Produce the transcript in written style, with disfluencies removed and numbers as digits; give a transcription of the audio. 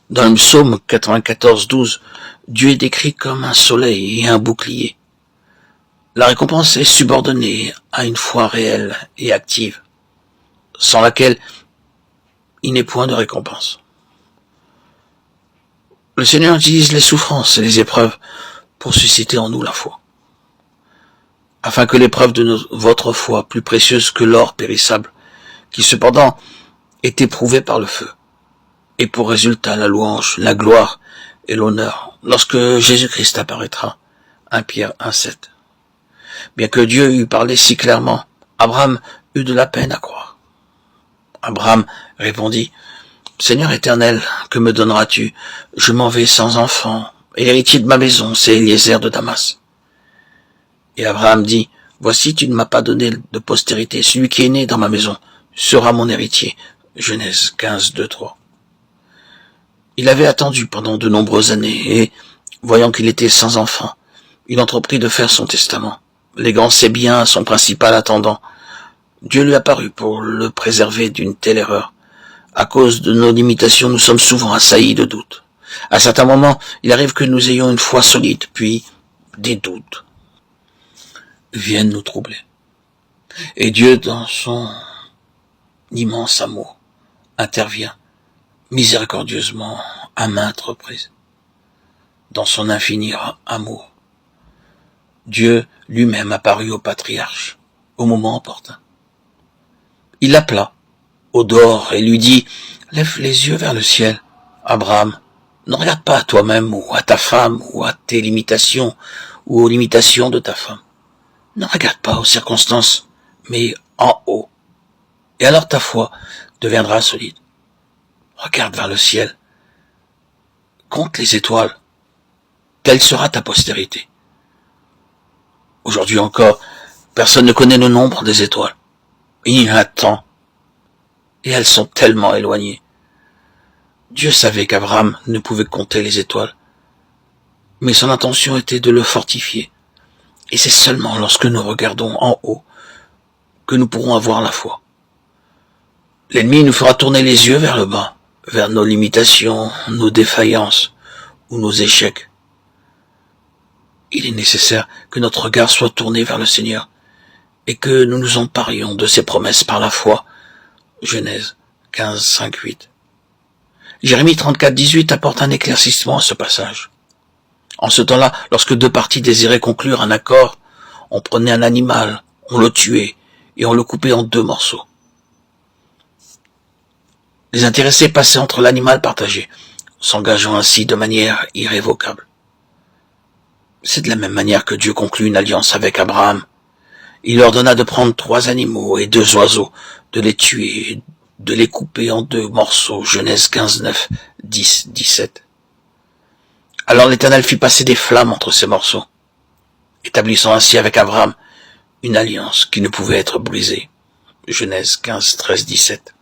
Dans le psaume 94-12, Dieu est décrit comme un soleil et un bouclier. La récompense est subordonnée à une foi réelle et active, sans laquelle il n'est point de récompense. Le Seigneur utilise les souffrances et les épreuves pour susciter en nous la foi, afin que l'épreuve de votre foi, plus précieuse que l'or périssable, qui cependant est éprouvé par le feu, et pour résultat la louange, la gloire et l'honneur, lorsque Jésus-Christ apparaîtra. 1 Pierre 1,7. Bien que Dieu eût parlé si clairement, Abraham eut de la peine à croire. Abraham répondit, « Seigneur éternel, que me donneras-tu? Je m'en vais sans enfant, et l'héritier de ma maison, c'est Eliezer de Damas. » Et Abraham dit, « Voici, tu ne m'as pas donné de postérité, celui qui est né dans ma maison sera mon héritier. » Genèse 15, 2, 3. Il avait attendu pendant de nombreuses années, et, voyant qu'il était sans enfant, il entreprit de faire son testament, léguant ses biens à son principal attendant. Dieu lui apparut pour le préserver d'une telle erreur. À cause de nos limitations, nous sommes souvent assaillis de doutes. À certains moments, il arrive que nous ayons une foi solide, puis des doutes viennent nous troubler. Et Dieu, dans son immense amour, intervient miséricordieusement à maintes reprises. Dans son infini amour, Dieu lui-même apparut au patriarche au moment opportun. Il l'appela au dehors et lui dit, « Lève les yeux vers le ciel, Abraham, ne regarde pas à toi-même ou à ta femme ou à tes limitations ou aux limitations de ta femme. Ne regarde pas aux circonstances, mais en haut. Et alors ta foi deviendra solide. Regarde vers le ciel. Compte les étoiles. Telle sera ta postérité. » Aujourd'hui encore, personne ne connaît le nombre des étoiles. Il y en a tant. Et elles sont tellement éloignées. Dieu savait qu'Abraham ne pouvait compter les étoiles. Mais son intention était de le fortifier. Et c'est seulement lorsque nous regardons en haut que nous pourrons avoir la foi. L'ennemi nous fera tourner les yeux vers le bas, vers nos limitations, nos défaillances ou nos échecs. Il est nécessaire que notre regard soit tourné vers le Seigneur et que nous nous emparions de ses promesses par la foi. Genèse 15, 5, 8. Jérémie 34, 18 apporte un éclaircissement à ce passage. En ce temps-là, lorsque deux parties désiraient conclure un accord, on prenait un animal, on le tuait et on le coupait en 2 morceaux. Les intéressés passaient entre l'animal partagé, s'engageant ainsi de manière irrévocable. C'est de la même manière que Dieu conclut une alliance avec Abraham. Il leur donna de prendre 3 animaux et 2 oiseaux, de les tuer, de les couper en 2 morceaux. Genèse 15, 9, 10, 17. Alors l'Éternel fit passer des flammes entre ces morceaux, établissant ainsi avec Abraham une alliance qui ne pouvait être brisée. Genèse 15, 13, 17.